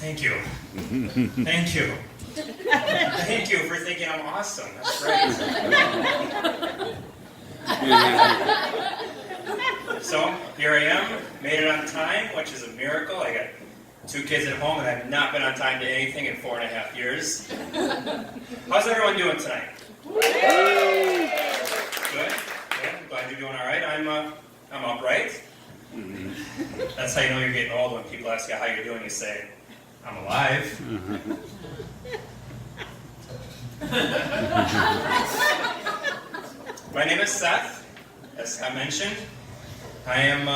Thank you. Thank you. Thank you for thinking I'm awesome. That's great. So, here I am. Made it on time, which is a miracle. I got 2 kids at home, and I've not been on time to anything in 4.5 years. How's everyone doing tonight? Good? Yeah, I'm glad you're doing all right. I'm upright. That's how you know you're getting old. When people ask you how you're doing, you say, I'm alive. My name is Seth, as I mentioned. I am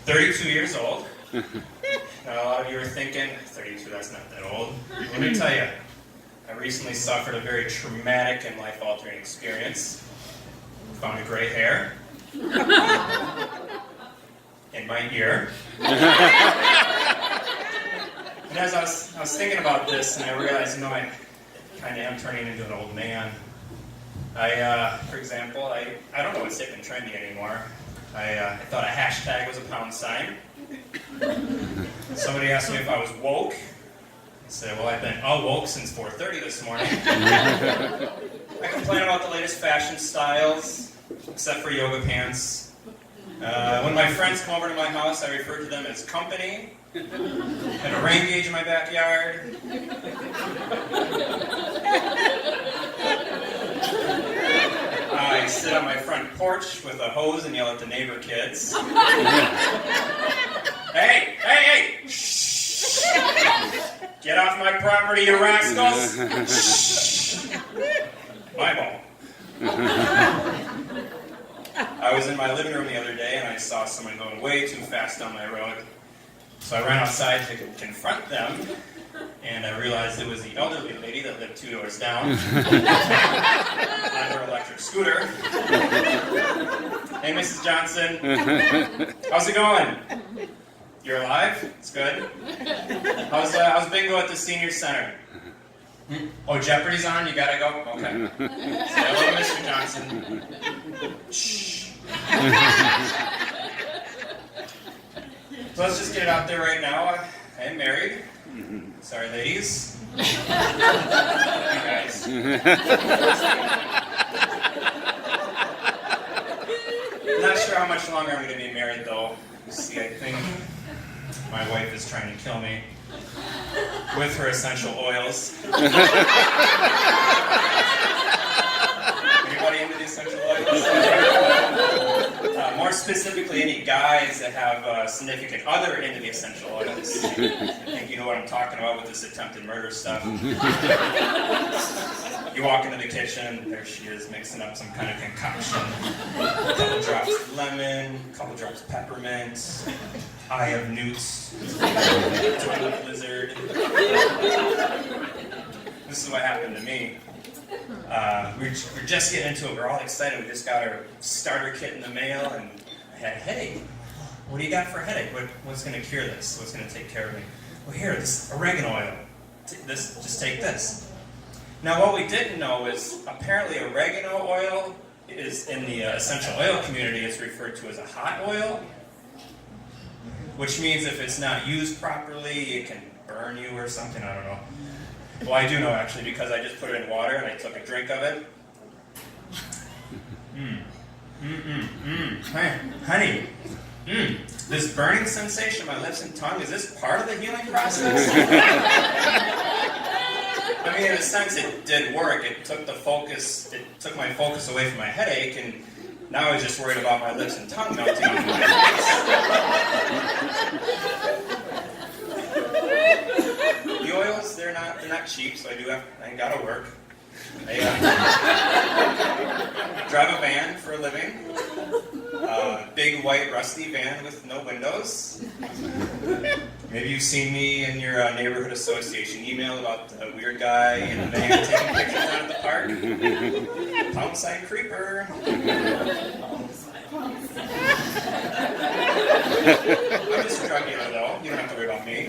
32 years old. Now, a lot of you are thinking, 32, that's not that old. Let me tell you, I recently suffered a very traumatic and life-altering experience. Found a gray hair in my ear. And as I was thinking about this, and I realized, I kind of am turning into an old man. For example, I don't know what's hip and trendy anymore. I thought a hashtag was a pound sign. Somebody asked me if I was woke. I said, well, I've been awoke since 4:30 this morning. I complain about the latest fashion styles, except for yoga pants. When my friends come over to my house, I refer to them as company. And a rain gauge in my backyard. I sit on my front porch with a hose and yell at the neighbor kids. Hey! Shh! Get off my property, you rascals! Shh! My ball. I was in my living room the other day and I saw someone going way too fast down my road. So I ran outside to confront them, and I realized it was the elderly lady that lived 2 doors down on her electric scooter. Hey, Mrs. Johnson. How's it going? You're alive? It's good. How's bingo at the senior center? Oh, Jeopardy's on? You gotta go? Okay. Say hello to Mr. Johnson. Shh. So let's just get it out there right now. I am married. Sorry, ladies. You guys. I'm not sure how much longer I'm going to be married, though. You see, I think my wife is trying to kill me with her essential oils. Anybody into the essential oils? More specifically, any guys that have a significant other into the essential oils. I think you know what I'm talking about with this attempted murder stuff. You walk into the kitchen, there she is mixing up some kind of concoction. A couple drops of lemon, a couple drops of peppermint, eye of newts, toilet lizard. This is what happened to me. We're just getting into it. We're all excited. We just got our starter kit in the mail, and I had a headache. What do you got for a headache? What's going to cure this? What's going to take care of me? Well, here, this oregano oil. Just take this. Now, what we didn't know is apparently oregano oil is in the essential oil community. It's referred to as a hot oil, which means if it's not used properly, it can burn you or something. I don't know. Well, I do know, actually, because I just put it in water and I took a drink of it. Hey, honey, this burning sensation on my lips and tongue, is this part of the healing process? I mean, in a sense, it did work. It took my focus away from my headache, and now I was just worried about my lips and tongue melting off my face. The oils, they're not cheap, so I gotta work. I drive a van for a living. Big white rusty van with no windows. Maybe you've seen me in your neighborhood association email about the weird guy in a van taking pictures out at the park. Pound sign creeper. I'm just a drug dealer, though. You don't have to worry about me.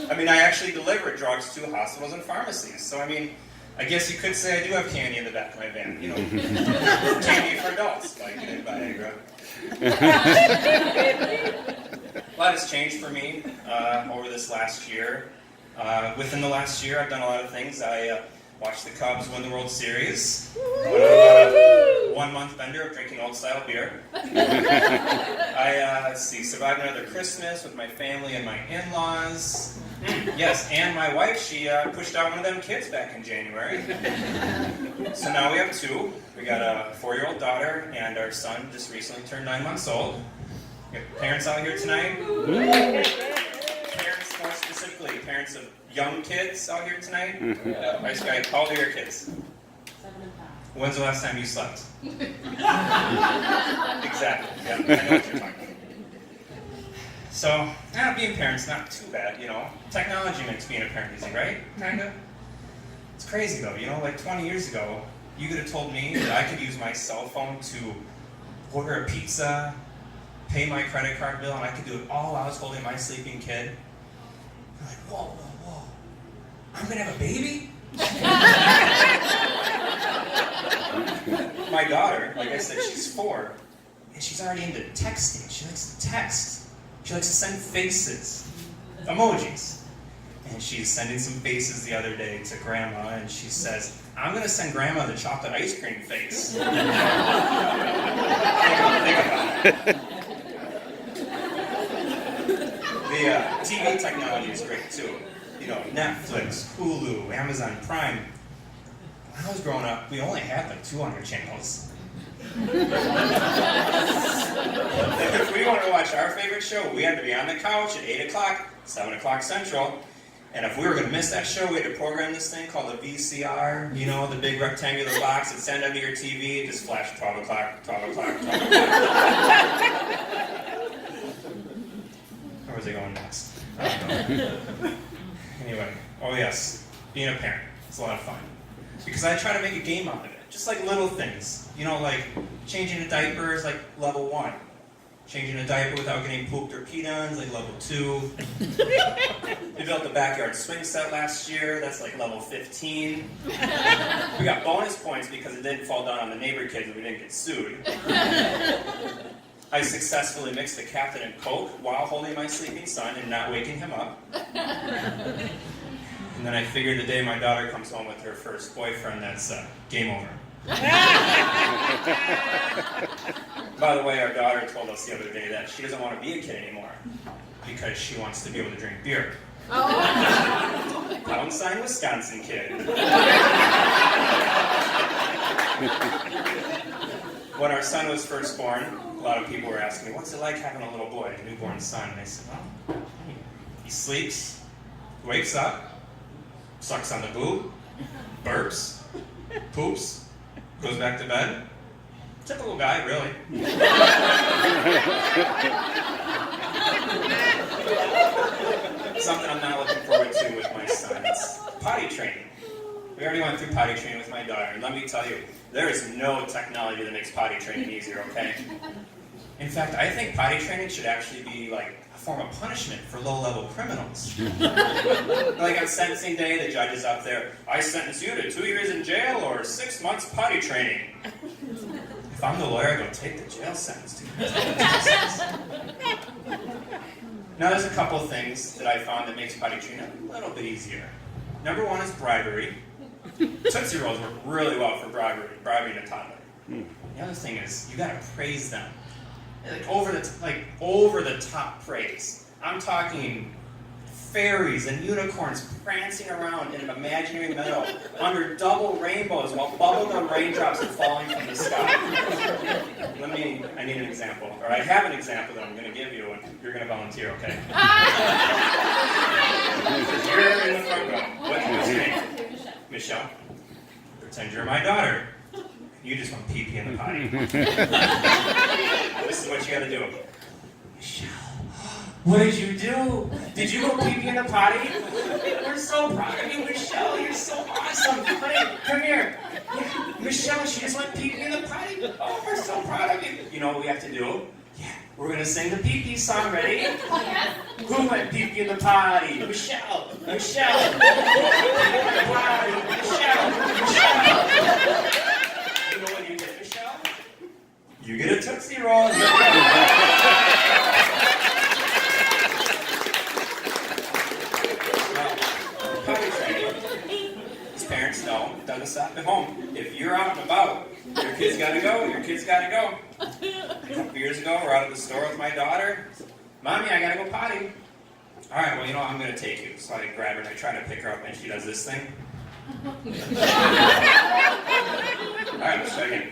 I mean, I actually deliver drugs to hospitals and pharmacies. So, I mean, I guess you could say I do have candy in the back of my van. You know, candy for adults, like Viagra. Well, lot has changed for me over this last year. Within the last year, I've done a lot of things. I watched the Cubs win the World Series. Went on a 1-month bender of drinking old-style beer. I survived another Christmas with my family and my in-laws. Yes, and my wife, she pushed out one of them kids back in January. So now we have 2. We got a 4-year-old daughter, and our son just recently turned 9 months old. We have parents out here tonight. Parents, more specifically, parents of young kids out here tonight. Nice guy. How old are your kids? 7 and 5. When's the last time you slept? Exactly. Yeah, I know what you're talking about. So, being parents not too bad, Technology makes being a parent easy, right? Kinda. It's crazy though, like 20 years ago, you could have told me that I could use my cell phone to order a pizza, pay my credit card bill, and I could do it all while I was holding my sleeping kid. You're like, whoa. I'm gonna have a baby? My daughter, like I said, she's 4, and she's already into texting. She likes to text. She likes to send faces, emojis. And she's sending some faces the other day to Grandma, and she says, I'm going to send Grandma the chocolate ice cream face. Think about it. The TV technology is great too. Netflix, Hulu, Amazon Prime. When I was growing up, we only had like 200 channels. If we wanted to watch our favorite show, we had to be on the couch at 8 o'clock, 7 o'clock Central. And if we were going to miss that show, we had to program this thing called a VCR, the big rectangular box that sent under your TV. It just flashed 12 o'clock, 12 o'clock, 12 o'clock. Where was I going next? I don't know. Anyway, oh yes, being a parent. It's a lot of fun. Because I try to make a game out of it. Just like little things. Like changing a diaper is like level 1. Changing a diaper without getting pooped or peed on is like level 2. We built the backyard swing set last year. That's like level 15. We got bonus points because it didn't fall down on the neighbor kids and we didn't get sued. I successfully mixed the Captain and Coke while holding my sleeping son and not waking him up. And then I figured the day my daughter comes home with her first boyfriend, that's game over. By the way, our daughter told us the other day that she doesn't want to be a kid anymore because she wants to be able to drink beer. Downside Wisconsin kid. When our son was first born, a lot of people were asking me, what's it like having a little boy, a newborn son? And I said, well, he sleeps, wakes up, sucks on the boob, burps, poops, goes back to bed. Typical guy, really. Something I'm not looking forward to with my son is potty training. We already went through potty training with my daughter, and let me tell you, there is no technology that makes potty training easier, okay? In fact, I think potty training should actually be like a form of punishment for low-level criminals. Like on sentencing day, the judge is up there, I sentence you to 2 years in jail or 6 months potty training. If I'm the lawyer, I go, take the jail sentence, dude. Now there's a couple things that I found that makes potty training a little bit easier. Number 1 is bribery. Tootsie Rolls work really well for bribing a toddler. The other thing is, you gotta praise them. Over the top praise. I'm talking fairies and unicorns prancing around in an imaginary meadow under double rainbows while bubblegum raindrops are falling from the sky. I need an example, or I have an example that I'm going to give you, and you're going to volunteer, okay? You're in the front row. What's your name? Michelle. Pretend you're my daughter. You just want pee-pee in the potty. This is what you got to do. Michelle. What did you do? Did you go pee-pee in the potty? We're so proud of you, Michelle. You're so awesome. Honey, come here. Yeah, Michelle, she just went pee-pee in the potty. Oh, we're so proud of you. You know what we have to do? Yeah, we're going to sing the pee-pee song. Ready? Who went pee-pee in the potty? Michelle. Michelle. Pee-pee in the potty. Michelle. Michelle. You know what you get, Michelle? You get a Tootsie Roll. gotta go. Your kid's gotta go. A couple years ago, we're out at the store with my daughter. Mommy, I gotta go potty. All right, well, you know what? I'm gonna take you. So I grab her and I try to pick her up, and she does this thing. All right, let's try again.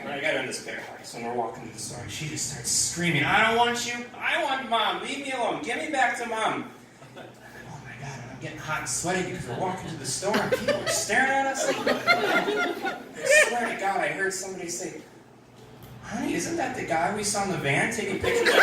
I got her in this pair. So we're walking through the store, and she just starts screaming, "I don't want you. I want Mom. Leave me alone. Get me back to Mom." Oh my God, I'm getting hot and sweaty because we're walking through the store and people are staring at us. I swear to God, I heard somebody say, "Honey, isn't that the guy we saw in the van taking pictures of us?"